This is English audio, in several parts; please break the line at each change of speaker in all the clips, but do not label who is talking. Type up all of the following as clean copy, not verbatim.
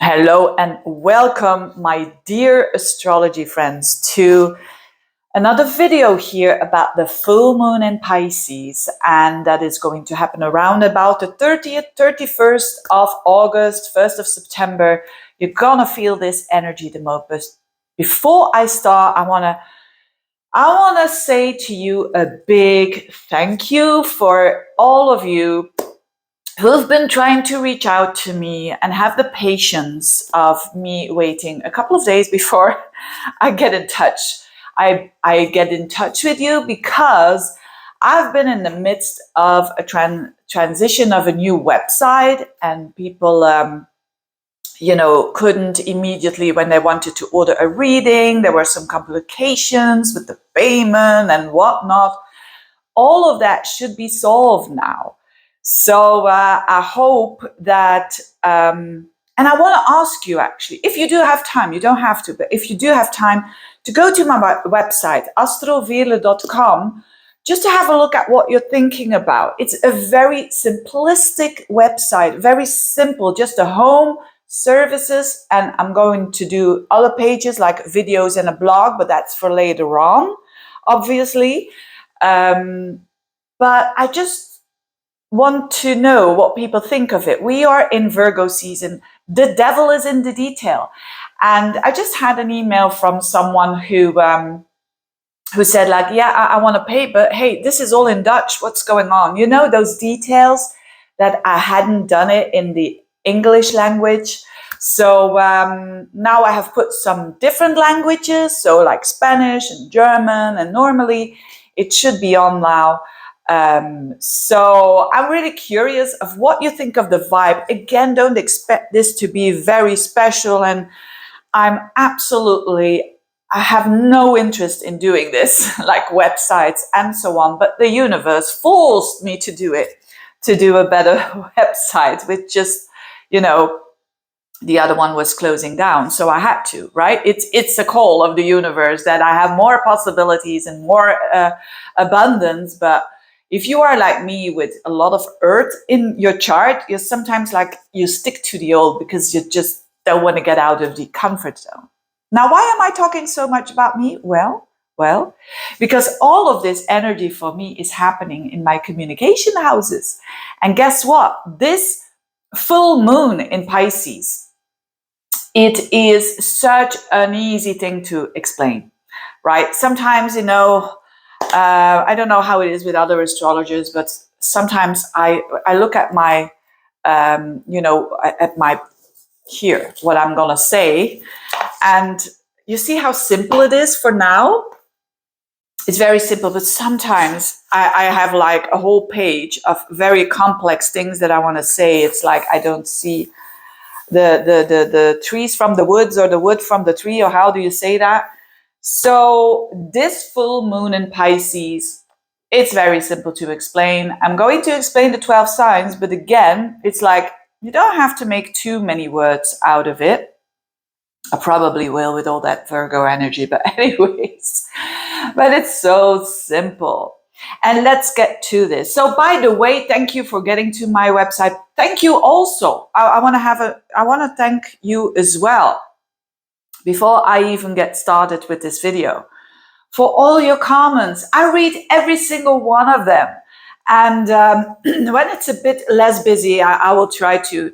Hello and welcome, my dear astrology friends, to another video here about the full moon in Pisces, and that is going to happen around about the 30th, 31st of August, 1st of September. You're gonna feel this energy the most. But before I start, I wanna say to you a big thank you for all of you who've been trying to reach out to me and have the patience of me waiting a couple of days before I get in touch. I get in touch with you because I've been in the midst of a transition of a new website, and people, couldn't immediately, when they wanted to order a reading, there were some complications with the payment and whatnot. All of that should be solved now. So I hope that, and I want to ask you actually, if you do have time, you don't have to, but if you do have time, to go to my website, astroveerle.com, just to have a look at what you're thinking about. It's a very simplistic website, very simple, just a home, services, and I'm going to do other pages like videos and a blog, but that's for later on, obviously. But I just want to know what people think of it. We are in Virgo season. The devil is in the detail. And I just had an email from someone who said like, yeah, I want to pay, but hey, this is all in Dutch. What's going on? You know, those details that I hadn't done it in the English language. So now I have put some different languages, so like Spanish and German, and normally it should be on now. So I'm really curious of what you think of the vibe. Again, don't expect this to be very special, and I have no interest in doing this, like websites and so on, but the universe forced me to do it, to do a better website, with just, the other one was closing down. So I had to, right? It's a call of the universe that I have more possibilities and more abundance. But if you are like me with a lot of earth in your chart, you're sometimes like you stick to the old because you just don't want to get out of the comfort zone. Now, why am I talking so much about me? Well, because all of this energy for me is happening in my communication houses. And guess what? This full moon in Pisces, it is such an easy thing to explain, right? Sometimes, I don't know how it is with other astrologers, but sometimes I look at my, here, what I'm going to say, and you see how simple it is for now? It's very simple, but sometimes I have like a whole page of very complex things that I want to say. It's like I don't see the trees from the woods, or the wood from the tree, or how do you say that? So this full moon in Pisces, it's very simple to explain. I'm going to explain the 12 signs, but again, it's like you don't have to make too many words out of it. I probably will with all that Virgo energy, but anyways, but it's so simple. And let's get to this. So by the way, thank you for getting to my website. Thank you also. I want to thank you as well, before I even get started with this video, for all your comments. I read every single one of them. And when it's a bit less busy, I will try to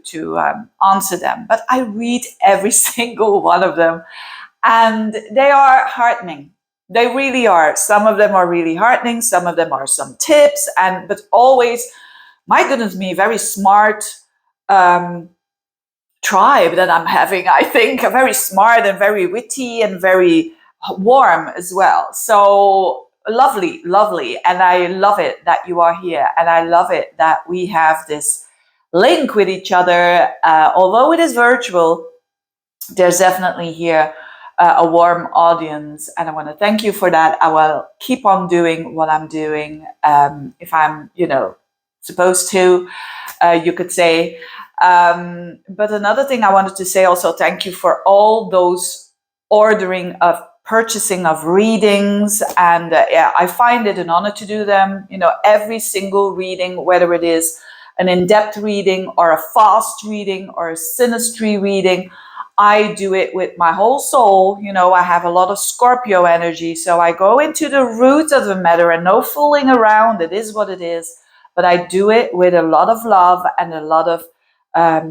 answer them. But I read every single one of them, and they are heartening. They really are. Some of them are really heartening. Some of them are some tips, but always, my goodness me, very smart tribe that I'm having. I think very smart and very witty and very warm as well. So lovely, and I love it that you are here, and I love it that we have this link with each other. Although it is virtual, there's definitely here a warm audience, and I want to thank you for that. I will keep on doing what I'm doing, if I'm, supposed to, you could say. But another thing I wanted to say also, thank you for all those purchasing of readings, and I find it an honor to do them. Every single reading, whether it is an in-depth reading or a fast reading or a synastry reading, I do it with my whole soul. You know, I have a lot of Scorpio energy, so I go into the root of the matter and no fooling around. It is what it is. But I do it with a lot of love and a lot of,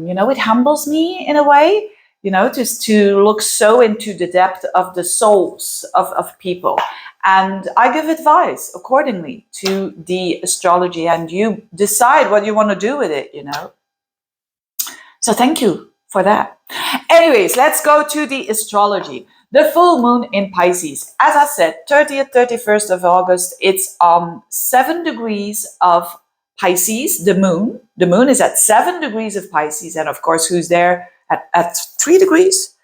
you know, it humbles me in a way, you know, just to look so into the depth of the souls of people. And I give advice accordingly to the astrology, and you decide what you want to do with it, you know. So thank you for that. Anyways, let's go to the astrology. The full moon in Pisces. As I said, 30th, 31st of August, it's 7 degrees of Pisces, the moon. The moon is at 7 degrees of Pisces. And of course, who's there at 3 degrees?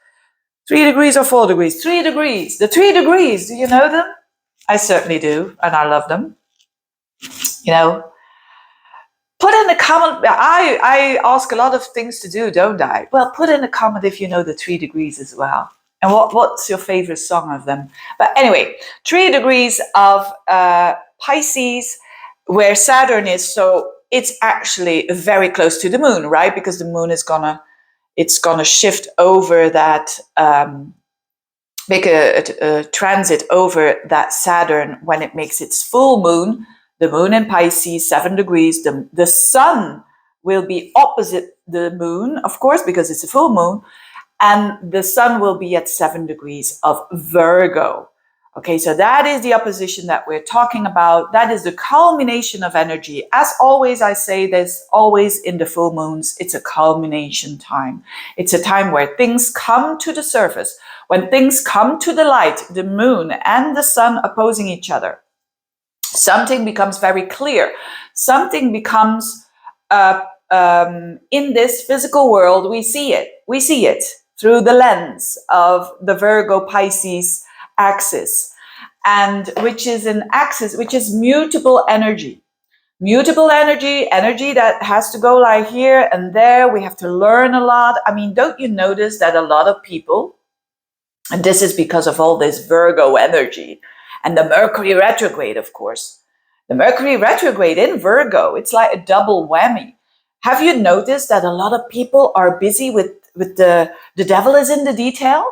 3 degrees or 4 degrees? 3 degrees. The 3 degrees, do you know them? I certainly do, and I love them. You know, put in a comment. I ask a lot of things to do, don't I? Well, put in a comment if you know the 3 degrees as well. And what's your favorite song of them? But anyway, 3 degrees of Pisces, where Saturn is. So it's actually very close to the moon, right? Because the moon is it's gonna shift over that, make a transit over that Saturn when it makes its full moon. The moon in Pisces, 7 degrees. The sun will be opposite the moon, of course, because it's a full moon. And the sun will be at 7 degrees of Virgo. Okay, so that is the opposition that we're talking about. That is the culmination of energy. As always, I say this, always in the full moons, it's a culmination time. It's a time where things come to the surface. When things come to the light, the moon and the sun opposing each other, something becomes very clear. Something becomes, in this physical world, we see it. We see it through the lens of the Virgo-Pisces axis, and which is an axis which is mutable energy. Mutable energy, energy that has to go like here and there. We have to learn a lot. I mean, don't you notice that a lot of people, and this is because of all this Virgo energy and the Mercury retrograde, of course. The Mercury retrograde in Virgo, it's like a double whammy. Have you noticed that a lot of people are busy with the devil is in the detail?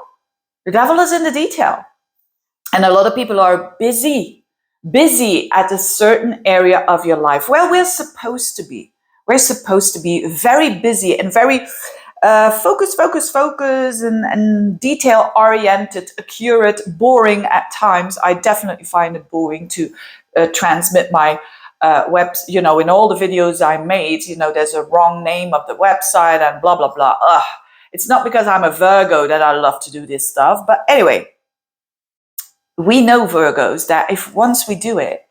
The devil is in the detail. And a lot of people are busy at a certain area of your life. Well, we're supposed to be. We're supposed to be very busy and very focus, and detail-oriented, accurate, boring at times. I definitely find it boring to transmit my webs, you know, in all the videos I made, you know, there's a wrong name of the website and blah, blah, blah. Ugh. It's not because I'm a Virgo that I love to do this stuff. But anyway, we know Virgos that if once we do it,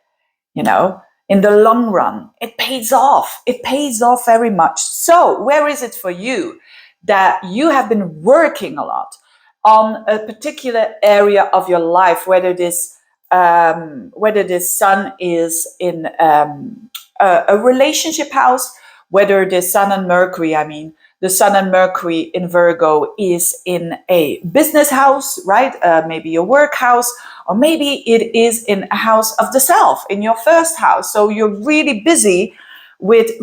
you know, in the long run, it pays off. It pays off very much. So where is it for you that you have been working a lot on a particular area of your life, whether this sun is in a relationship house, whether the sun and Mercury, I mean, the sun and Mercury in Virgo is in a business house, right? Maybe a work house, or maybe it is in a house of the self, in your first house. So you're really busy with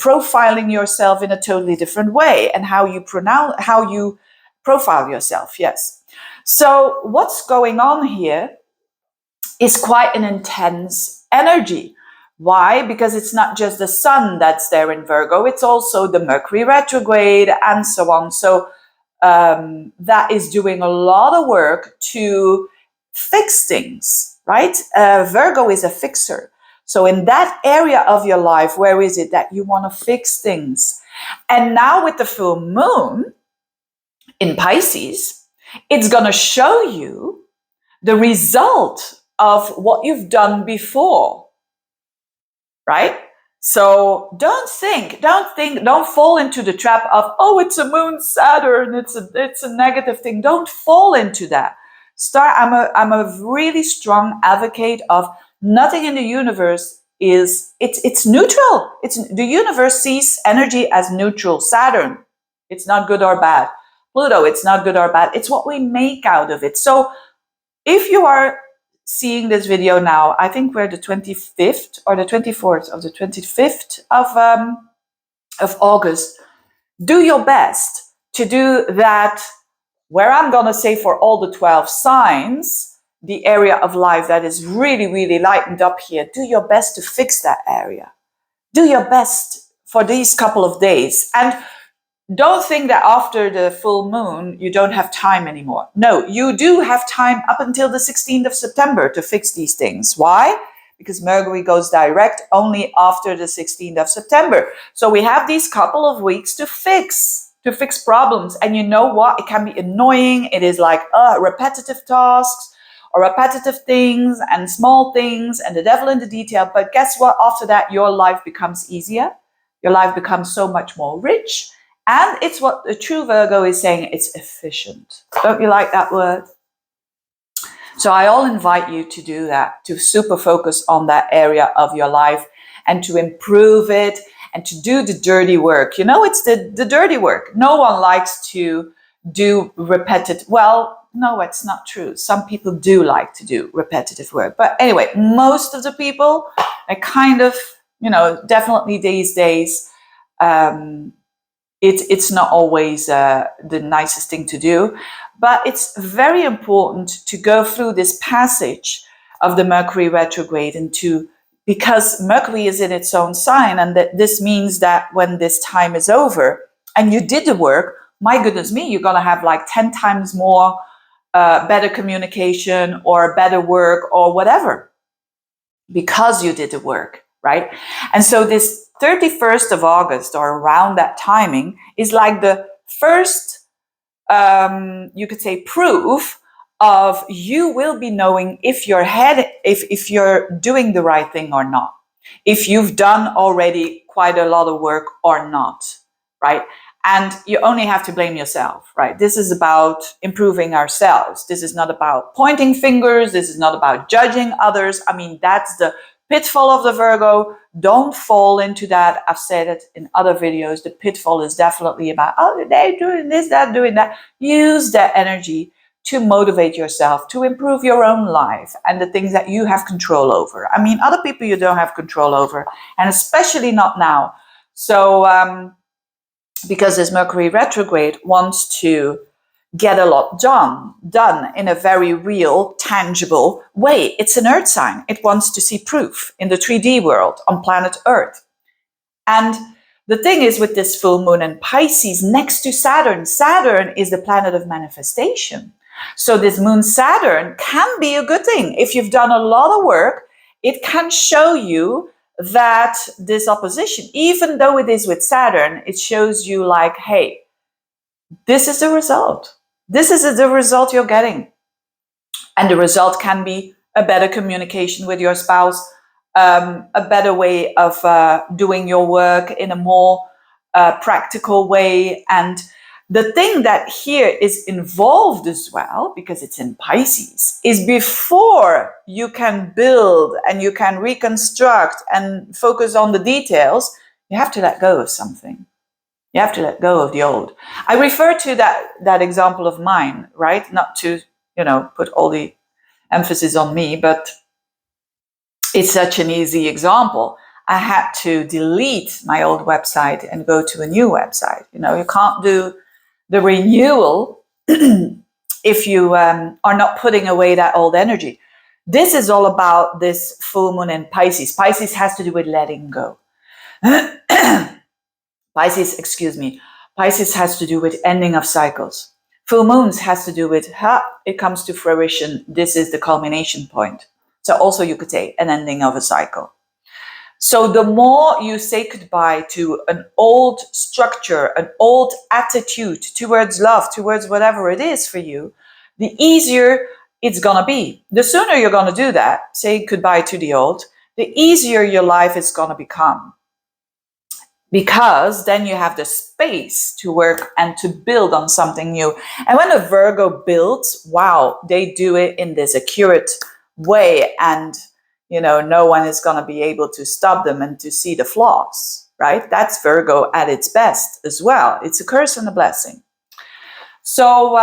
profiling yourself in a totally different way, and how you profile yourself. Yes. So what's going on here is quite an intense energy. Why? Because it's not just the sun that's there in Virgo, it's also the Mercury retrograde and so on. So that is doing a lot of work to fix things, right? Virgo is a fixer. So in that area of your life, where is it that you want to fix things? And now with the full moon in Pisces, it's going to show you the result of what you've done before, right? So don't fall into the trap of, oh, it's a moon Saturn, it's a negative thing. Don't fall into that. I'm a really strong advocate of nothing in the universe it's neutral. The universe sees energy as neutral. Saturn, it's not good or bad. Pluto, it's not good or bad. It's what we make out of it. So if you are seeing this video now, I think we're the 25th or the 24th of the 25th of August. Do your best to do that, where I'm going to say for all the 12 signs, the area of life that is really, really lightened up here. Do your best to fix that area. Do your best for these couple of days. And don't think that after the full moon, you don't have time anymore. No, you do have time up until the 16th of September to fix these things. Why? Because Mercury goes direct only after the 16th of September. So we have these couple of weeks to fix problems. And you know what? It can be annoying. It is like repetitive tasks or repetitive things and small things and the devil in the detail. But guess what? After that, your life becomes easier. Your life becomes so much more rich. And it's what the true Virgo is saying, it's efficient. Don't you like that word? So I all invite you to do that, to super focus on that area of your life and to improve it and to do the dirty work. You know, it's the dirty work. No one likes to do repetitive. Well, no, it's not true. Some people do like to do repetitive work. But anyway, most of the people are kind of, you know, definitely these days, it's not always the nicest thing to do, but it's very important to go through this passage of the Mercury retrograde because Mercury is in its own sign, and that this means that when this time is over and you did the work, my goodness me, you're going to have like 10 times more better communication or better work or whatever because you did the work, right? And so this 31st of August or around that timing is like the first, you could say, proof of you will be knowing if if you're doing the right thing or not, if you've done already quite a lot of work or not, right? And you only have to blame yourself, right? This is about improving ourselves. This is not about pointing fingers. This is not about judging others. I mean, that's the pitfall of the Virgo. Don't fall into that. I've said it in other videos. The pitfall is definitely about, oh, they're doing this, they're doing that. Use that energy to motivate yourself, to improve your own life and the things that you have control over. I mean, other people you don't have control over, and especially not now. So, because this Mercury retrograde wants to get a lot done in a very real, tangible way. It's an earth sign. It wants to see proof in the 3D world on planet Earth. And the thing is with this full moon in Pisces next to Saturn, Saturn is the planet of manifestation. So this moon Saturn can be a good thing. If you've done a lot of work, it can show you that this opposition, even though it is with Saturn, it shows you like, hey, this is the result. This is the result you're getting. And the result can be a better communication with your spouse, a better way of doing your work in a more practical way. And the thing that here is involved as well, because it's in Pisces, is before you can build and you can reconstruct and focus on the details, you have to let go of something. You have to let go of the old. I refer to that example of mine, right? Not to, put all the emphasis on me, but it's such an easy example. I had to delete my old website and go to a new website. You can't do the renewal if you are not putting away that old energy. This is all about this full moon in Pisces. Pisces has to do with letting go. Pisces has to do with ending of cycles. Full moons has to do with, it comes to fruition. This is the culmination point. So also you could say an ending of a cycle. So the more you say goodbye to an old structure, an old attitude towards love, towards whatever it is for you, the easier it's going to be. The sooner you're going to do that, say goodbye to the old, the easier your life is going to become. Because then you have the space to work and to build on something new. And when a Virgo builds, wow, they do it in this accurate way, and no one is going to be able to stop them and to see the flaws, right? That's Virgo at its best as well. It's a curse and a blessing. So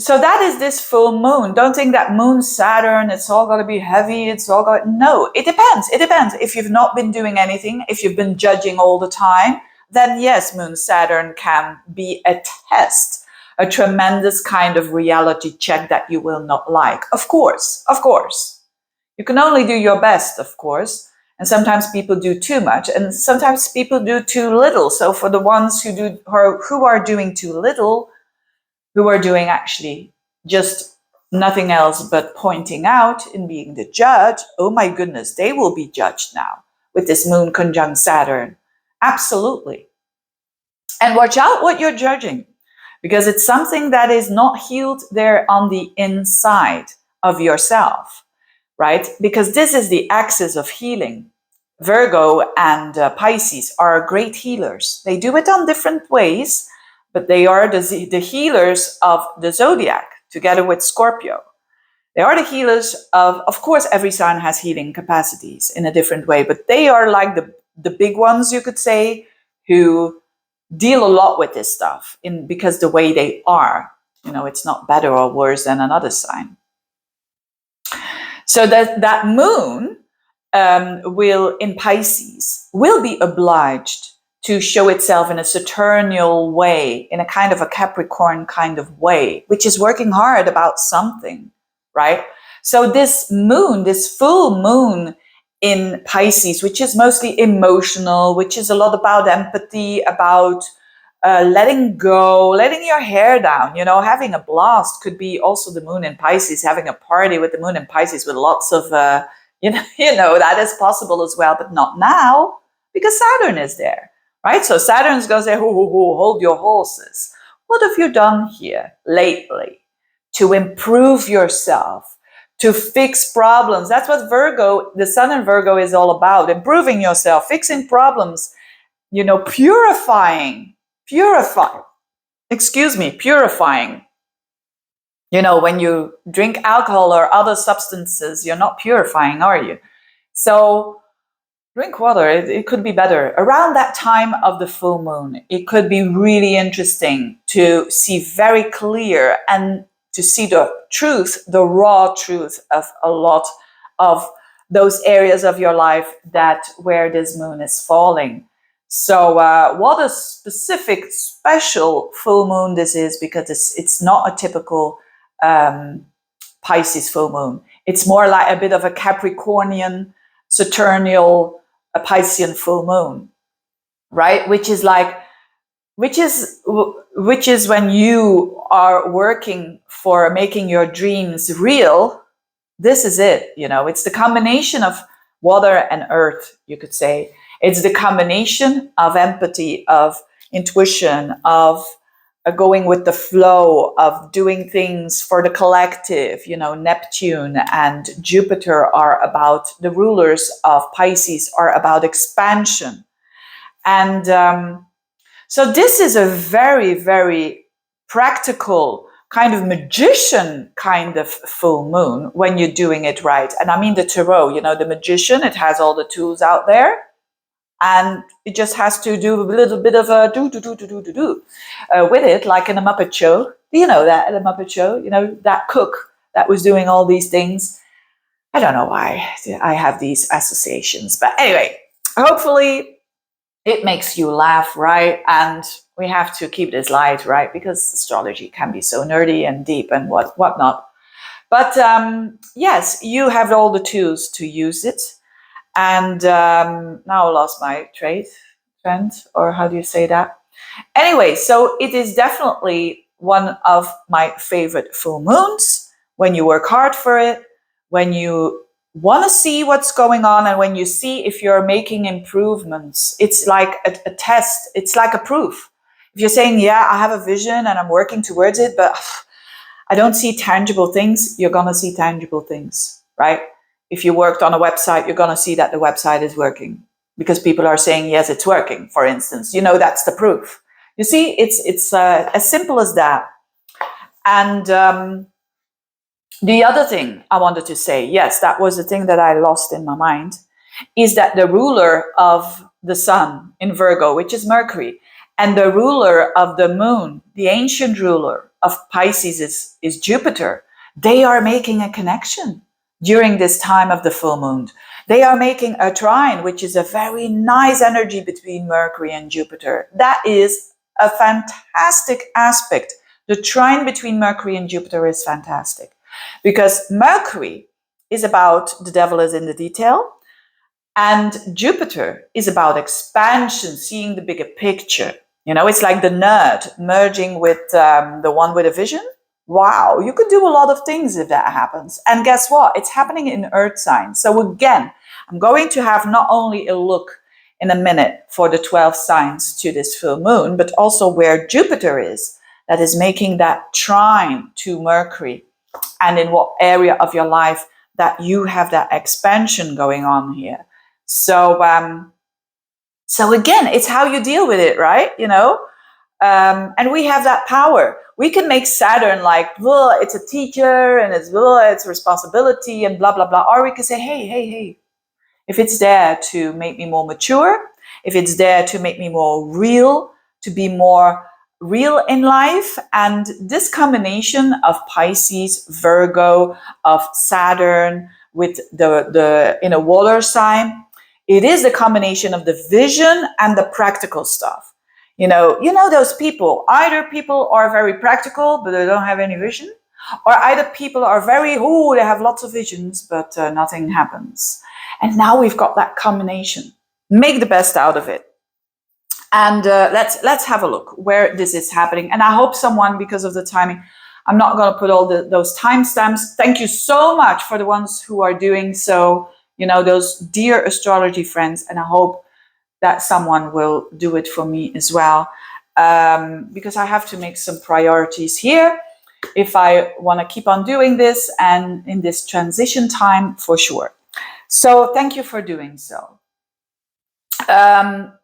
So that is this full moon. Don't think that moon Saturn, it's all got to be heavy. No, it depends. It depends. If you've not been doing anything, if you've been judging all the time, then yes, moon Saturn can be a test, a tremendous kind of reality check that you will not like. Of course, of course. You can only do your best, of course. And sometimes people do too much, and sometimes people do too little. So for the ones who are doing too little, who are doing actually just nothing else but pointing out and being the judge, oh my goodness, they will be judged now with this moon conjunct Saturn. Absolutely. And watch out what you're judging, because it's something that is not healed there on the inside of yourself, right? Because this is the axis of healing. Virgo and Pisces are great healers. They do it on different ways, but they are the healers of the zodiac, together with Scorpio. They are the healers of course, every sign has healing capacities in a different way, but they are like the big ones, you could say, who deal a lot with this stuff because the way they are, it's not better or worse than another sign. So that moon will in Pisces will be obliged to show itself in a Saturnial way, in a kind of a Capricorn kind of way, which is working hard about something, right? So this moon, this full moon in Pisces, which is mostly emotional, which is a lot about empathy, about letting go, letting your hair down, having a blast. Could be also the moon in Pisces, having a party with the moon in Pisces with lots of, that is possible as well, but not now because Saturn is there. Right? So Saturn's going to say, hold your horses. What have you done here lately to improve yourself, to fix problems? That's what Virgo, the sun in Virgo is all about. Improving yourself, fixing problems, purifying. When you drink alcohol or other substances, you're not purifying, are you? So drink water. It could be better. Around that time of the full moon, it could be really interesting to see very clear and to see the truth, the raw truth of a lot of those areas of your life where this moon is falling. So what a specific, special full moon this is, because it's not a typical Pisces full moon. It's more like a bit of a Capricornian, Saturnial, a Piscean full moon, right? Which is when you are working for making your dreams real. This is it, it's the combination of water and earth, you could say. It's the combination of empathy, of intuition, of going with the flow, of doing things for the collective. Neptune and Jupiter are about, the rulers of Pisces are about expansion. And so this is a very, very practical kind of magician kind of full moon when you're doing it right. And I mean the tarot, the magician, it has all the tools out there. And it just has to do a little bit of a do with it, like in a Muppet Show. Do you know that in a Muppet Show? That cook that was doing all these things. I don't know why I have these associations. But anyway, hopefully it makes you laugh, right? And we have to keep this light, right? Because astrology can be so nerdy and deep and whatnot. But yes, you have all the tools to use it. And now I lost my trend, or how do you say that? Anyway, so it is definitely one of my favorite full moons when you work hard for it, when you want to see what's going on, and when you see if you're making improvements. It's like a test. It's like a proof. If you're saying, yeah, I have a vision and I'm working towards it, but I don't see tangible things, you're going to see tangible things, right? If you worked on a website, you're going to see that the website is working because people are saying, yes, it's working, for instance. That's the proof. You see, it's as simple as that. And the other thing I wanted to say, yes, that was the thing that I lost in my mind, is that the ruler of the sun in Virgo, which is Mercury, And the ruler of the moon, the ancient ruler of Pisces is Jupiter. They are making a connection during this time of the full moon. They are making a trine, which is a very nice energy between Mercury and Jupiter. That is a fantastic aspect. The trine between Mercury and Jupiter is fantastic because Mercury is about the devil is in the detail, and Jupiter is about expansion, seeing the bigger picture. You know, it's like the nerd merging with the one with a vision. Wow, you could do a lot of things if that happens. And guess what? It's happening in Earth signs. So again, I'm going to have not only a look in a minute for the 12 signs to this full moon, but also where Jupiter is, that is making that trine to Mercury, and in what area of your life that you have that expansion going on here. So again, it's how you deal with it, right? You know, and we have that power. We can make Saturn like, well, it's a teacher and it's a responsibility and blah, blah, blah. Or we can say, hey, if it's there to make me more mature, if it's there to make me more real, to be more real in life, and this combination of Pisces, Virgo, of Saturn with the in a water sign, it is the combination of the vision and the practical stuff. You know those people. Either people are very practical, but they don't have any vision, or either people are very, they have lots of visions, but nothing happens. And now we've got that combination. Make the best out of it. And let's have a look where this is happening. And I hope someone, because of the timing, I'm not going to put all those timestamps. Thank you so much for the ones who are doing so, those dear astrology friends. And I hope that someone will do it for me as well, because I have to make some priorities here if I want to keep on doing this and in this transition time for sure. So thank you for doing so.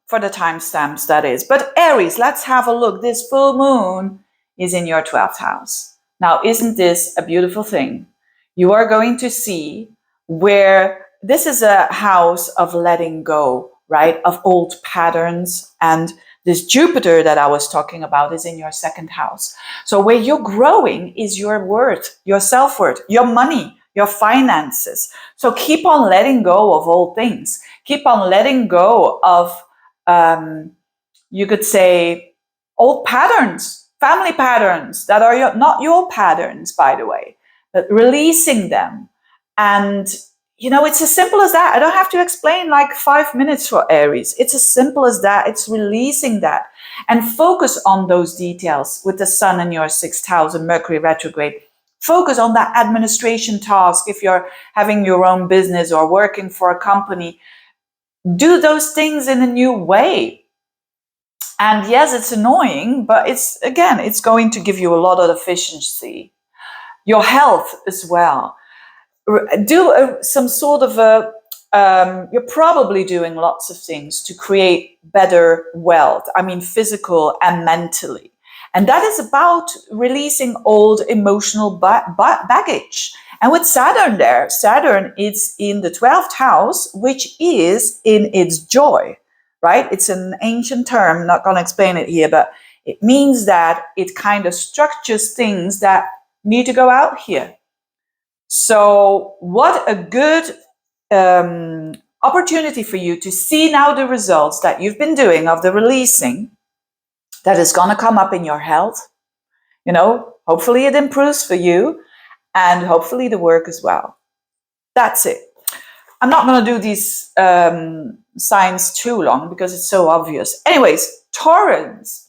For the timestamps, that is. But Aries, let's have a look. This full moon is in your 12th house. Now, isn't this a beautiful thing? You are going to see where this is a house of letting go, right? Of old patterns. And this Jupiter that I was talking about is in your 2nd house. So where you're growing is your worth, your self-worth, your money, your finances. So keep on letting go of old things. Keep on letting go of, you could say, old patterns, family patterns that are not your patterns, by the way, but releasing them. And, it's as simple as that. I don't have to explain like 5 minutes for Aries. It's as simple as that. It's releasing that and focus on those details with the sun in your 6th house and Mercury retrograde. Focus on that administration task. If you're having your own business or working for a company, do those things in a new way. And yes, it's annoying, but it's going to give you a lot of efficiency. Your health as well. Do some sort of you're probably doing lots of things to create better wealth. I mean, physical and mentally. And that is about releasing old emotional baggage. And with Saturn there, Saturn is in the 12th house, which is in its joy, right? It's an ancient term, I'm not going to explain it here, but it means that it kind of structures things that need to go out here. So what a good opportunity for you to see now the results that you've been doing of the releasing that is going to come up in your health. Hopefully it improves for you and hopefully the work as well. That's it. I'm not going to do these signs too long because it's so obvious. Anyways, Taurus.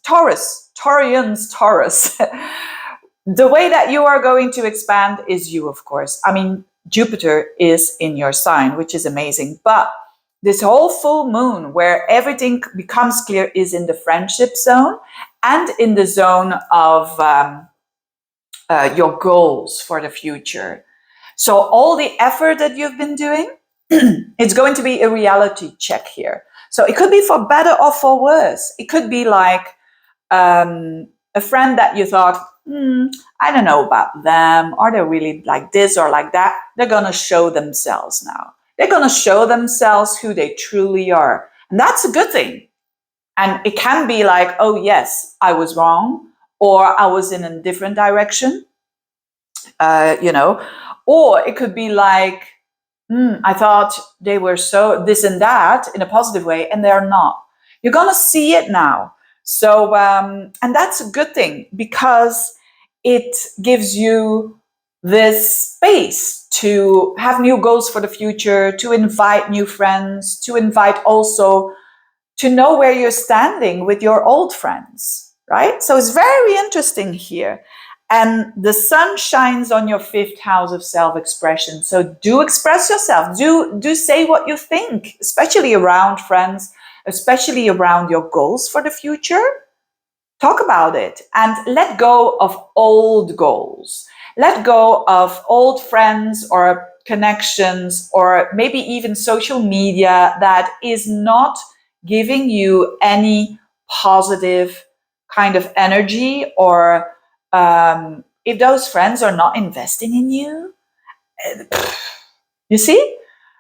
The way that you are going to expand is you, of course. I mean, Jupiter is in your sign, which is amazing. But this whole full moon where everything becomes clear is in the friendship zone and in the zone of your goals for the future. So all the effort that you've been doing, it's going to be a reality check here. So it could be for better or for worse. It could be like a friend that you thought, I don't know about them. Are they really like this or like that? They're going to show themselves now. They're going to show themselves who they truly are. And that's a good thing. And it can be like, oh yes, I was wrong, or I was in a different direction, you know, or it could be like, I thought they were so this and that in a positive way, and they're not. You're going to see it now. So, and that's a good thing because it gives you this space to have new goals for the future, to invite new friends, to invite also to know where you're standing with your old friends, right? So it's very interesting here. And the sun shines on your fifth house of self-expression. So do express yourself. Do say what you think, especially around friends, especially around your goals for the future. Talk about it and let go of old goals. Let go of old friends or connections or maybe even social media that is not giving you any positive kind of energy, or if those friends are not investing in you, you see?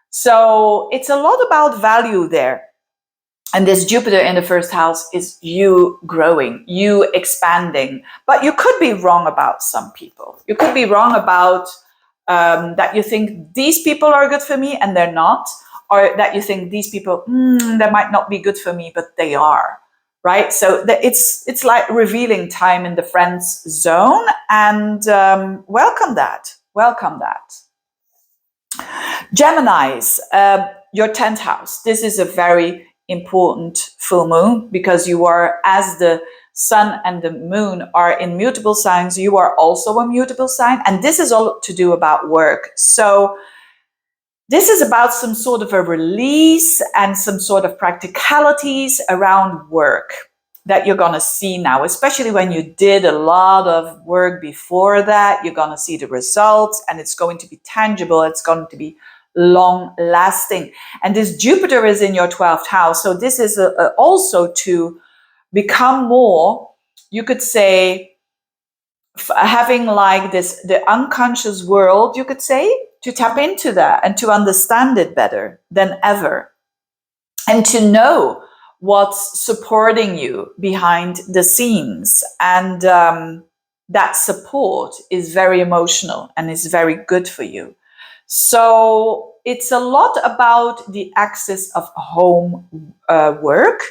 So it's a lot about value there. And this Jupiter in the first house is you growing, you expanding. But you could be wrong about some people. You could be wrong about that you think these people are good for me and they're not. Or that you think these people, they might not be good for me, but they are. Right? So it's like revealing time in the friends zone. And welcome that. Welcome that. Geminis, your 10th house. This is a very important full moon because you are, as the sun and the moon are in mutable signs, you are also a mutable sign. And this is all to do about work. So this is about some sort of a release and some sort of practicalities around work that you're going to see now, especially when you did a lot of work before that. You're going to see the results and it's going to be tangible. It's going to be long lasting. And this Jupiter is in your 12th house. So this is also to become more, you could say, having like this, the unconscious world, you could say, to tap into that and to understand it better than ever. And to know what's supporting you behind the scenes. And that support is very emotional and is very good for you. So it's a lot about the axis of home work,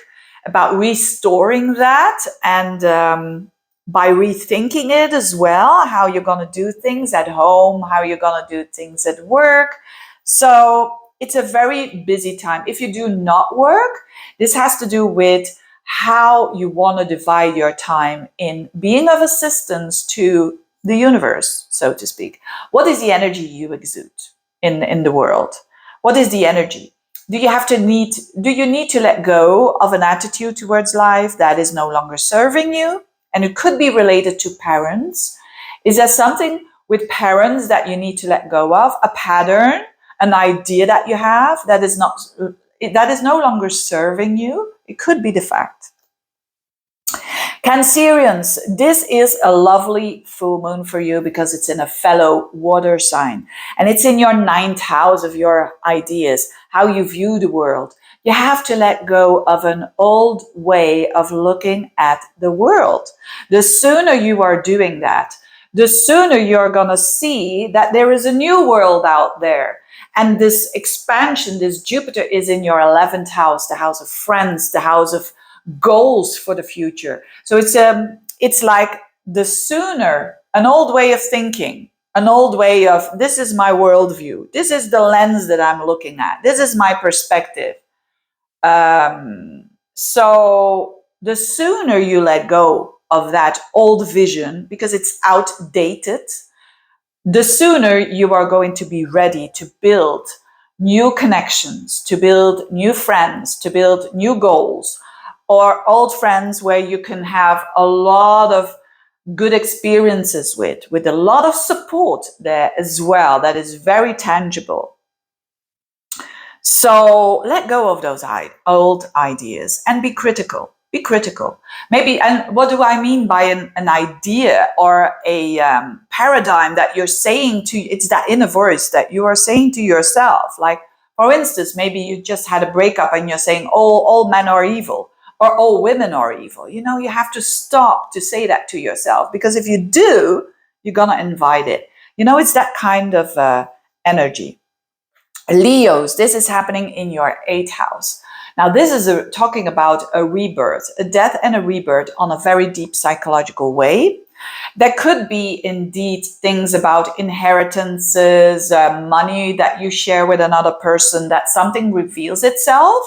about restoring that, and by rethinking it as well, how you're going to do things at home, how you're going to do things at work. So it's a very busy time. If you do not work, this has to do with how you want to divide your time in being of assistance to the universe, so to speak. What is the energy you exude in the world? What is the energy? Do you need to let go of an attitude towards life that is no longer serving you? And it could be related to parents. Is there something with parents that you need to let go of? A pattern, an idea that you have that is no longer serving you? It could be the fact. Cancerians, this is a lovely full moon for you because it's in a fellow water sign and it's in your 9th house of your ideas, how you view the world. You have to let go of an old way of looking at the world. The sooner you are doing that, the sooner you're going to see that there is a new world out there. And this expansion, this Jupiter is in your 11th house, the house of friends, the house of goals for the future. So it's like the sooner an old way of thinking, an old way of, this is my worldview, this is the lens that I'm looking at, this is my perspective. So the sooner you let go of that old vision, because it's outdated, the sooner you are going to be ready to build new connections, to build new friends, to build new goals, or old friends where you can have a lot of good experiences with a lot of support there as well, that is very tangible. So let go of those old ideas and be critical. Be critical. Maybe, and what do I mean by an idea or a paradigm that you're saying to, it's that inner voice that you are saying to yourself. Like, for instance, maybe you just had a breakup and you're saying, all men are evil. or all women are evil. You know, you have to stop to say that to yourself, because if you do, you're going to invite it. You know, it's that kind of energy. Leos, this is happening in your 8th house. Now, this is talking about a rebirth, a death and a rebirth on a very deep psychological way. There could be indeed things about inheritances, money that you share with another person, that something reveals itself,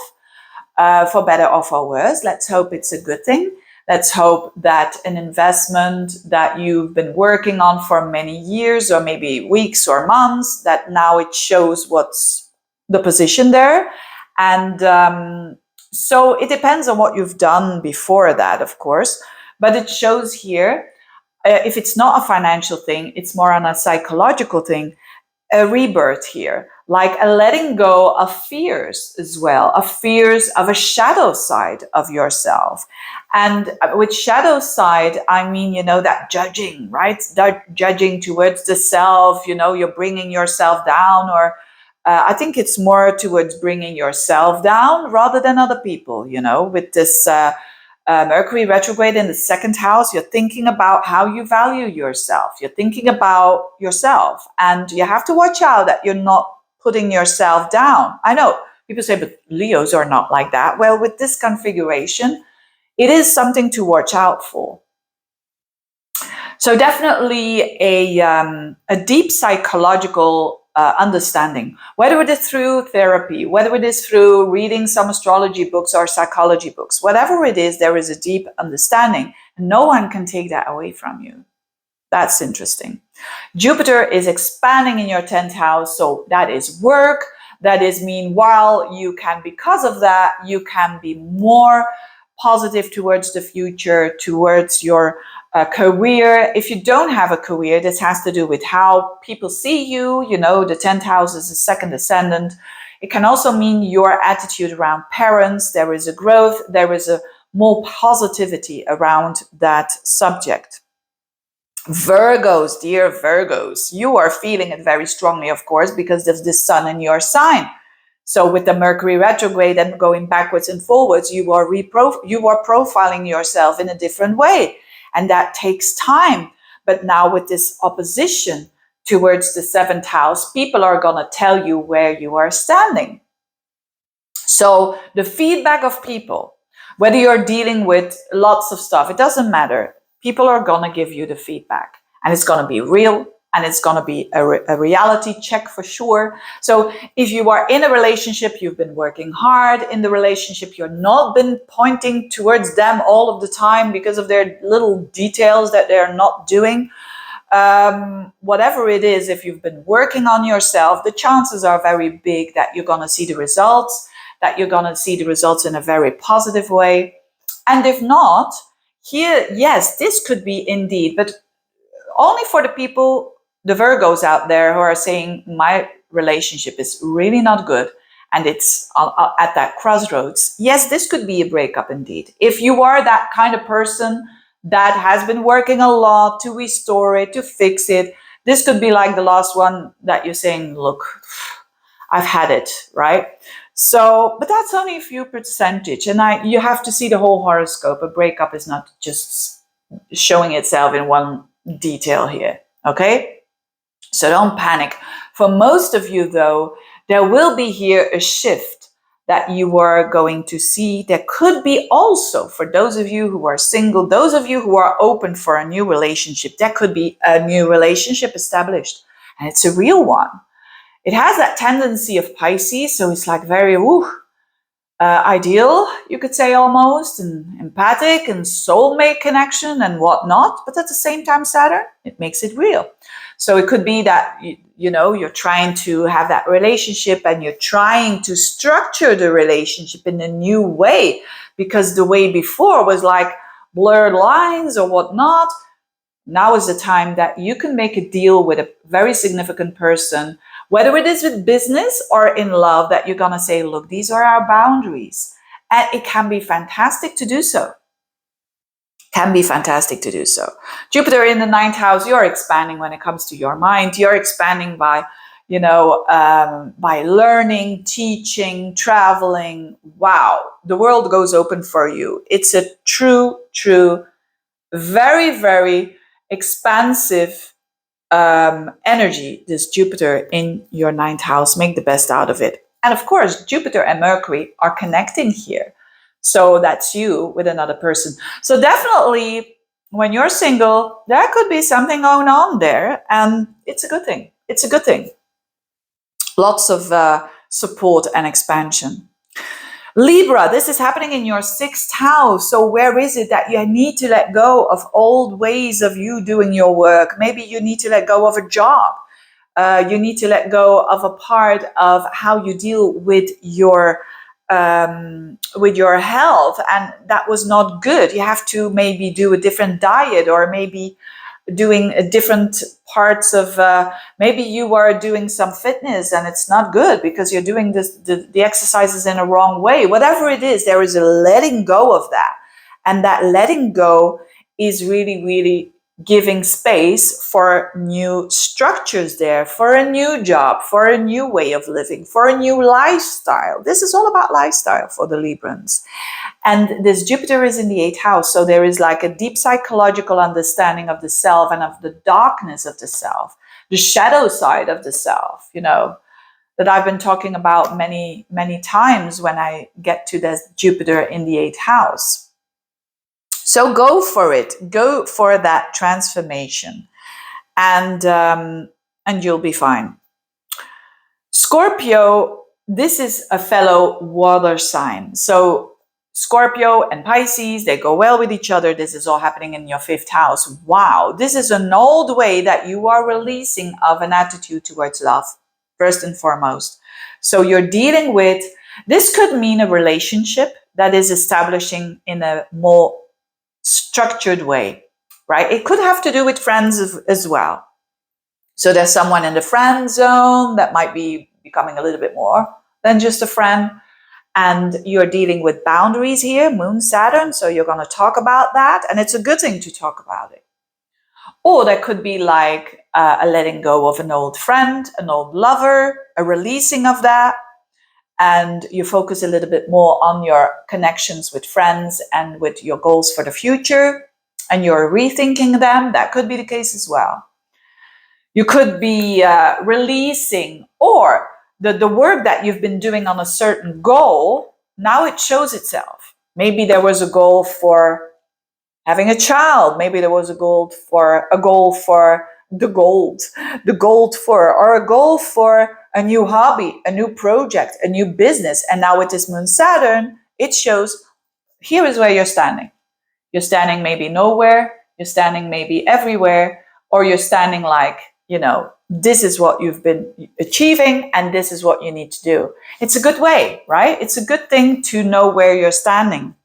for better or for worse. Let's hope it's a good thing. Let's hope that an investment that you've been working on for many years, or maybe weeks or months, that now it shows what's the position there. And so it depends on what you've done before that, of course. But it shows here, if it's not a financial thing, it's more on a psychological thing, a rebirth here, like a letting go of fears as well, of fears of a shadow side of yourself. And with shadow side, I mean, you know, that judging, right? That judging towards the self, you know, you're bringing yourself down, or I think it's more towards bringing yourself down rather than other people, you know, with this Mercury retrograde in the 2nd house. You're thinking about how you value yourself. You're thinking about yourself, and you have to watch out that you're not putting yourself down. I know people say, but Leos are not like that. Well, with this configuration, it is something to watch out for. So definitely a deep psychological understanding, whether it is through therapy, whether it is through reading some astrology books or psychology books, whatever it is, there is a deep understanding. No one can take that away from you. That's interesting. Jupiter is expanding in your 10th house, so that is work. That is, meanwhile, you can, because of that, you can be more positive towards the future, towards your career. If you don't have a career, this has to do with how people see you. You know, the 10th house is a 2nd ascendant. It can also mean your attitude around parents. There is a growth. There is a more positivity around that subject. Virgos, dear Virgos, you are feeling it very strongly, of course, because there's the sun in your sign. So with the Mercury retrograde and going backwards and forwards, you are profiling yourself in a different way. And that takes time. But now with this opposition towards the 7th house, people are going to tell you where you are standing. So the feedback of people, whether you're dealing with lots of stuff, it doesn't matter. People are going to give you the feedback. And it's going to be real. And it's going to be a reality check for sure. So if you are in a relationship, you've been working hard in the relationship, you're not been pointing towards them all of the time because of their little details that they're not doing. Whatever it is, if you've been working on yourself, the chances are very big that you're going to see the results, that you're going to see the results in a very positive way. And if not, here, yes, this could be indeed, but only for the people, the Virgos out there who are saying my relationship is really not good and it's at that crossroads. Yes, this could be a breakup indeed. If you are that kind of person that has been working a lot to restore it, to fix it, this could be like the last one that you're saying, look, I've had it, right? So, but that's only a few percentage. And you have to see the whole horoscope. A breakup is not just showing itself in one detail here, okay? So don't panic. For most of you, though, there will be here a shift that you are going to see. There could be also, for those of you who are single, those of you who are open for a new relationship, there could be a new relationship established. And it's a real one. It has that tendency of Pisces, so it's like very ideal, you could say almost, and empathic and soulmate connection and whatnot. But at the same time, Saturn, it makes it real. So it could be that, you know, you're trying to have that relationship and you're trying to structure the relationship in a new way, because the way before was like blurred lines or whatnot. Now is the time that you can make a deal with a very significant person, whether it is with business or in love, that you're going to say, look, these are our boundaries. And it can be fantastic to do so. Can be fantastic to do so. Jupiter in the 9th house, you're expanding when it comes to your mind. You're expanding by by learning, teaching, traveling. Wow, the world goes open for you. It's a true, very, very expansive energy, this Jupiter in your ninth house. Make the best out of it. And of course, Jupiter and Mercury are connecting here. So that's you with another person. So definitely, when you're single, there could be something going on there. And it's a good thing. It's a good thing. Lots of support and expansion. Libra, this is happening in your sixth house. So where is it that you need to let go of old ways of you doing your work? Maybe you need to let go of a job. You need to let go of a part of how you deal with your health, and that was not good. You have to maybe do a different diet, or maybe doing different parts of maybe you are doing some fitness and it's not good because you're doing the exercises in a wrong way. Whatever it is, there is a letting go of that, and that letting go is really, really giving space for new structures there, for a new job, for a new way of living, for a new lifestyle. This is all about lifestyle for the Librans. And this Jupiter is in the 8th house. So there is like a deep psychological understanding of the self and of the darkness of the self, the shadow side of the self, that I've been talking about many, many times when I get to this Jupiter in the 8th house. So go for it. Go for that transformation, and you'll be fine. Scorpio, this is a fellow water sign. So Scorpio and Pisces, they go well with each other. This is all happening in your 5th house. Wow, this is an old way that you are releasing of an attitude towards love, first and foremost. So you're dealing with, this could mean a relationship that is establishing in a more structured way, right? It could have to do with friends as well. So there's someone in the friend zone that might be becoming a little bit more than just a friend. And you're dealing with boundaries here, Moon, Saturn. So you're going to talk about that. And it's a good thing to talk about it. Or there could be like a letting go of an old friend, an old lover, a releasing of that. And you focus a little bit more on your connections with friends and with your goals for the future, and you're rethinking them. That could be the case as well. You could be releasing, or the work that you've been doing on a certain goal, now it shows itself. Maybe there was a goal for having a child. Maybe there was a goal for a goal for a new hobby, a new project, a new business. And now with this Moon Saturn, it shows, here is where you're standing. You're standing maybe nowhere, you're standing maybe everywhere, or you're standing like, this is what you've been achieving and this is what you need to do. It's a good way, right? It's a good thing to know where you're standing.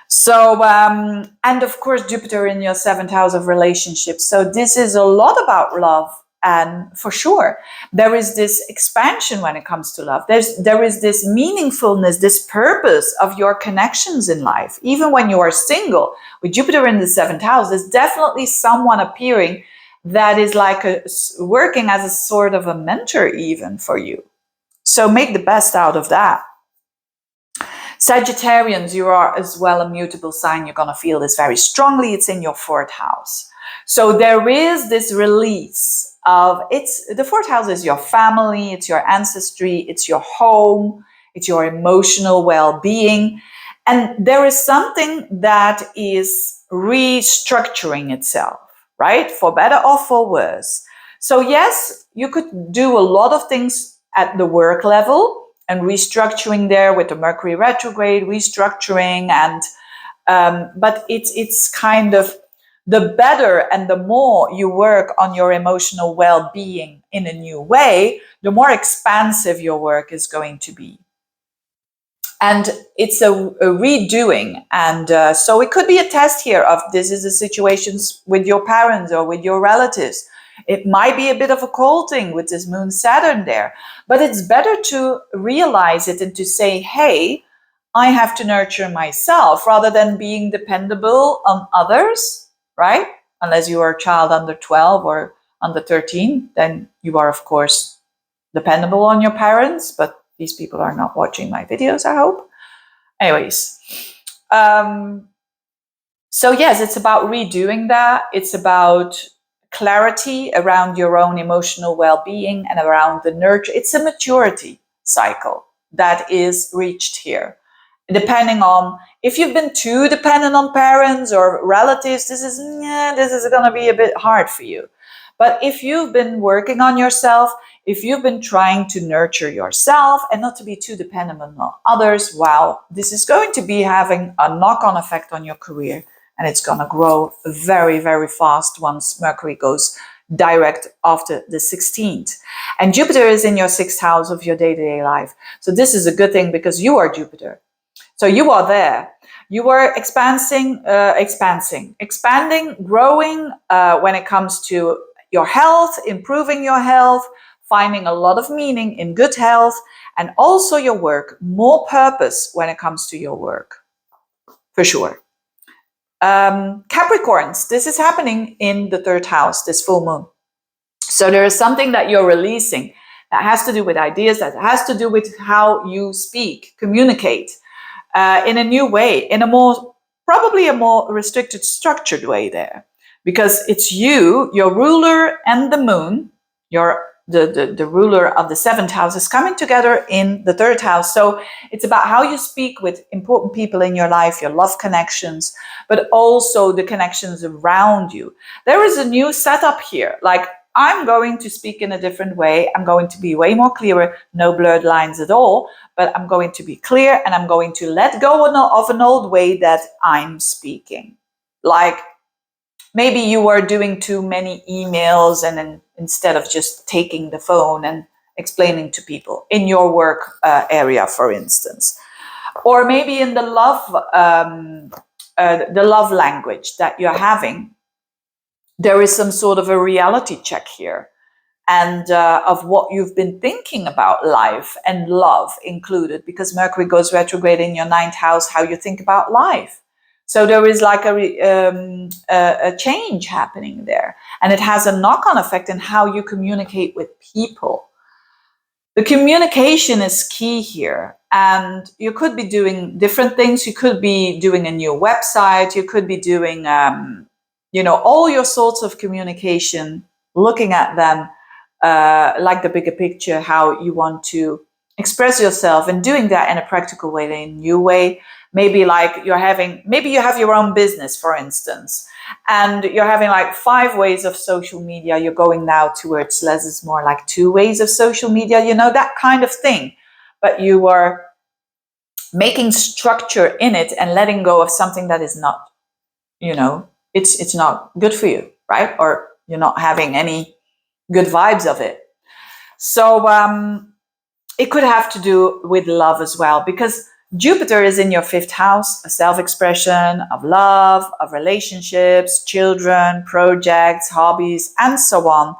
So, and of course, Jupiter in your 7th house of relationships. So this is a lot about love. And for sure, there is this expansion when it comes to love. There is this meaningfulness, this purpose of your connections in life. Even when you are single, with Jupiter in the 7th house, there's definitely someone appearing that is like working as a sort of a mentor even for you. So make the best out of that. Sagittarians, you are as well a mutable sign. You're going to feel this very strongly. It's in your 4th house. So there is this release of, the 4th house is your family, it's your ancestry, it's your home, it's your emotional well-being. And there is something that is restructuring itself, right? For better or for worse. So yes, you could do a lot of things at the work level and restructuring there with the Mercury retrograde, restructuring, and but it's kind of, the better and the more you work on your emotional well-being in a new way, the more expansive your work is going to be. And it's a redoing. And so it could be a test here of, this is the situations with your parents or with your relatives. It might be a bit of a cold thing with this Moon Saturn there, but it's better to realize it and to say, hey, I have to nurture myself rather than being dependable on others, right? Unless you are a child under 12 or on the 13th, then you are, of course, dependable on your parents, but these people are not watching my videos, I hope. Anyways, so yes, it's about redoing that. It's about clarity around your own emotional well-being and around the nurture. It's a maturity cycle that is reached here. Depending on if you've been too dependent on parents or relatives, this is going to be a bit hard for you. But if you've been working on yourself, if you've been trying to nurture yourself and not to be too dependent on others, wow, this is going to be having a knock-on effect on your career. And it's going to grow very, very fast once Mercury goes direct after the 16th. And Jupiter is in your 6th house of your day-to-day life. So this is a good thing because you are Jupiter. So you are there. You are expanding, growing when it comes to your health, improving your health, finding a lot of meaning in good health, and also your work, more purpose when it comes to your work, for sure. Capricorns, this is happening in the 3rd house, this full moon. So there is something that you're releasing that has to do with ideas, that has to do with how you speak, communicate in a new way, in a more, probably a more restricted, structured way there. Because it's you, your ruler and the moon, the ruler of the 7th house is coming together in the 3rd house. So it's about how you speak with important people in your life, your love connections, but also the connections around you. There is a new setup here. Like, I'm going to speak in a different way. I'm going to be way more clearer, no blurred lines at all, but I'm going to be clear and I'm going to let go of an old way that I'm speaking. Like, maybe you are doing too many emails and then instead of just taking the phone and explaining to people in your work area, for instance. Or maybe in the love language that you're having, there is some sort of a reality check here. And of what you've been thinking about life and love included, because Mercury goes retrograde in your 9th house, how you think about life. So there is like a change happening there. And it has a knock-on effect in how you communicate with people. The communication is key here. And you could be doing different things. You could be doing a new website. You could be doing, all your sorts of communication, looking at them like the bigger picture, how you want to express yourself and doing that in a practical way, in a new way. Maybe like maybe you have your own business, for instance, and you're having like 5 ways of social media. You're going now towards less is more, like 2 ways of social media, that kind of thing. But you are making structure in it and letting go of something that is not, it's not good for you, right? Or you're not having any good vibes of it. So it could have to do with love as well, because Jupiter is in your 5th house, a self-expression of love, of relationships, children, projects, hobbies, and so on.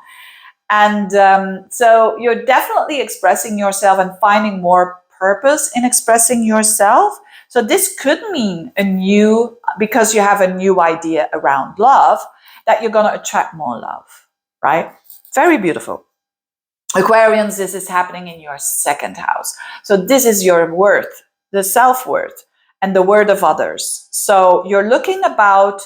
And so you're definitely expressing yourself and finding more purpose in expressing yourself. So this could mean because you have a new idea around love, that you're going to attract more love, right? Very beautiful. Aquarians, this is happening in your 2nd house. So this is your worth, the self-worth, and the word of others. So you're looking about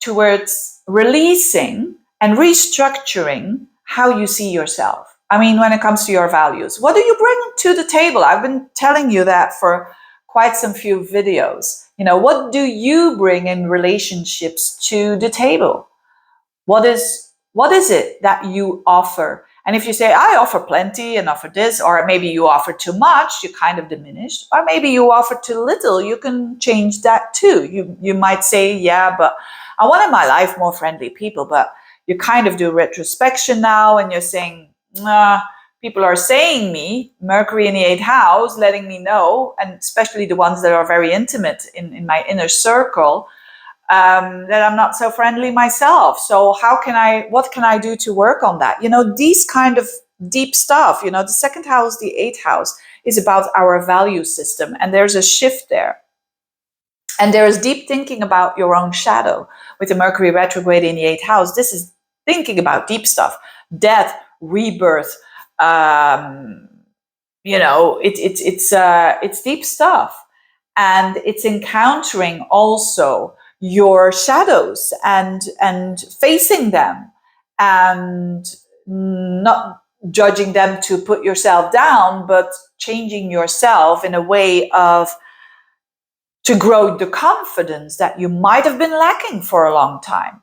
towards releasing and restructuring how you see yourself. I mean, when it comes to your values, what do you bring to the table? I've been telling you that for quite some few videos. What do you bring in relationships to the table? What is it that you offer? And if you say, I offer plenty and offer this, or maybe you offer too much, you kind of diminish, or maybe you offer too little, you can change that too. You might say, yeah, but I want in my life more friendly people, but you kind of do retrospection now and you're saying, people are saying me, Mercury in the 8th house, letting me know, and especially the ones that are very intimate in my inner circle, that I'm not so friendly myself. So what can I do to work on that? These kind of deep stuff, the 2nd house, the 8th house is about our value system. And there's a shift there. And there is deep thinking about your own shadow with the Mercury retrograde in the 8th house. This is thinking about deep stuff, death, rebirth. It's deep stuff, and it's encountering also your shadows and facing them, and not judging them to put yourself down, but changing yourself in a way of to grow the confidence that you might have been lacking for a long time,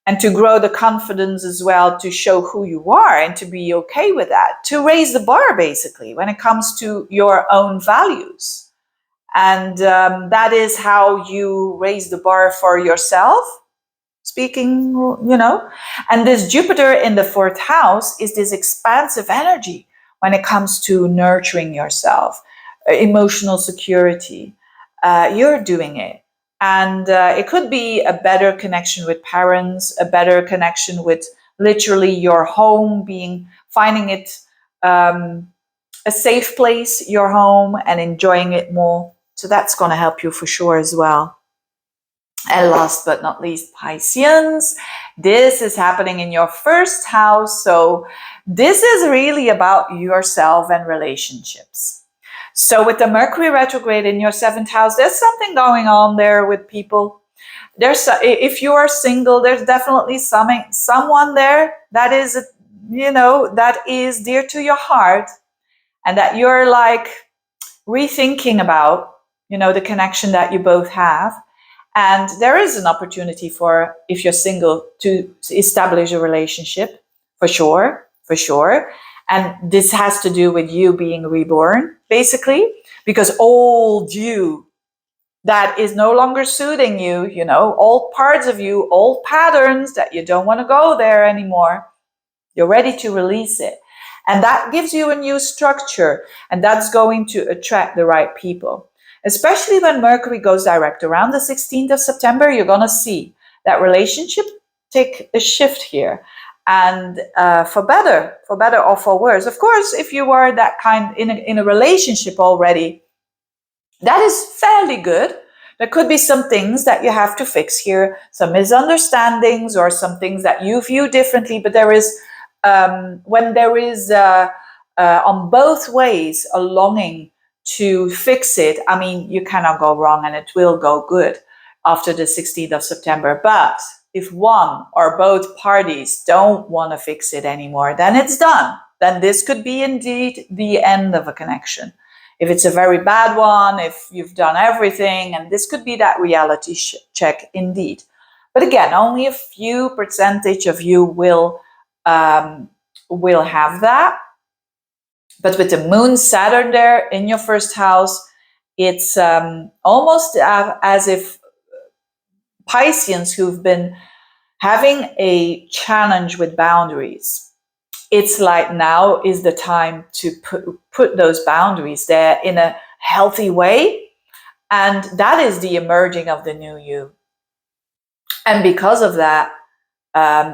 and to grow the confidence as well to show who you are and to be okay with that, to raise the bar basically when it comes to your own values. And that is how you raise the bar for yourself, speaking, and this Jupiter in the 4th house is this expansive energy when it comes to nurturing yourself, emotional security. You're doing it. And it could be a better connection with parents, a better connection with literally your home, finding it a safe place, your home, and enjoying it more. So that's going to help you for sure as well. And last but not least, Pisceans. This is happening in your 1st house. So this is really about yourself and relationships. So with the Mercury retrograde in your 7th house, there's something going on there with people. If you are single, there's definitely someone there that is, that is dear to your heart, and that you're like rethinking about, the connection that you both have. And there is an opportunity for, if you're single, to establish a relationship, for sure. And this has to do with you being reborn, basically, because old you that is no longer suiting you, old parts of you, old patterns that you don't want to go there anymore, you're ready to release it. And that gives you a new structure, and that's going to attract the right people. Especially when Mercury goes direct around the 16th of September, you're going to see that relationship take a shift here. And for better or for worse. Of course, if you are that kind in a relationship already, that is fairly good. There could be some things that you have to fix here, some misunderstandings or some things that you view differently. But there is, when there is on both ways a longing to fix it, I mean, you cannot go wrong, and it will go good after the 16th of September. But if one or both parties don't want to fix it anymore, then it's done. Then this could be indeed the end of a connection. If it's a very bad one, if you've done everything, and this could be that reality check indeed. But again, only a few percentage of you will have that. But with the moon Saturn there in your 1st house, it's almost as if Pisceans who've been having a challenge with boundaries, it's like now is the time to put those boundaries there in a healthy way. And that is the emerging of the new you. And because of that,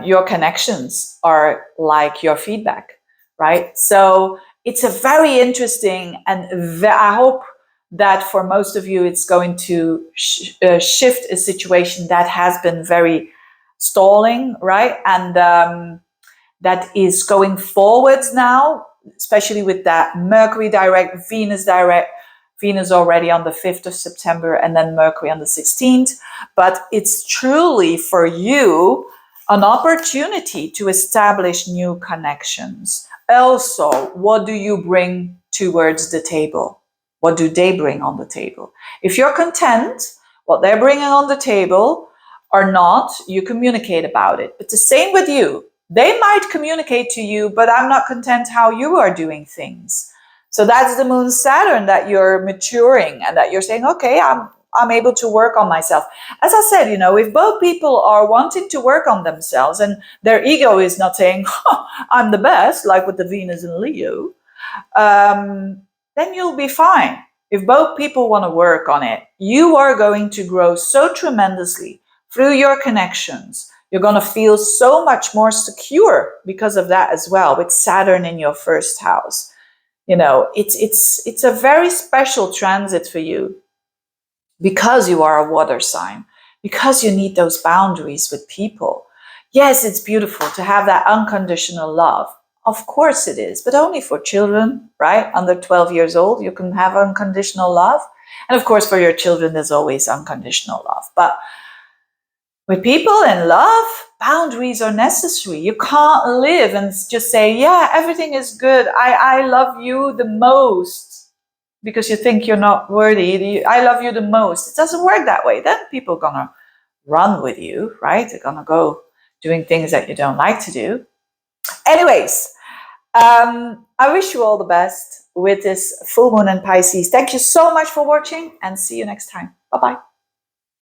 your connections are like your feedback, right? So it's a very interesting, and I hope that for most of you, it's going to shift a situation that has been very stalling, right? And that is going forwards now, especially with that Mercury direct, Venus direct, Venus already on the 5th of September, and then Mercury on the 16th. But it's truly for you an opportunity to establish new connections. Also, what do you bring towards the table? What do they bring on the table? If you're content, what they're bringing on the table or not, you communicate about it. But the same with you. They might communicate to you, but I'm not content how you are doing things. So that's the moon Saturn that you're maturing, and that you're saying, okay, I'm able to work on myself. As I said, if both people are wanting to work on themselves and their ego is not saying, I'm the best, like with the Venus and Leo, then you'll be fine. If both people want to work on it, you are going to grow so tremendously through your connections. You're going to feel so much more secure because of that as well, with Saturn in your 1st house. It's a very special transit for you, because you are a water sign, because you need those boundaries with people. Yes, it's beautiful to have that unconditional love. Of course it is, but only for children, right? Under 12 years old, you can have unconditional love. And of course, for your children, there's always unconditional love. But with people in love, boundaries are necessary. You can't live and just say, yeah, everything is good. I love you the most because you think you're not worthy. I love you the most. It doesn't work that way. Then people are going to run with you, right? They're going to go doing things that you don't like to do. Anyways, I wish you all the best with this full moon in Pisces. Thank you so much for watching and see you next time. Bye-bye.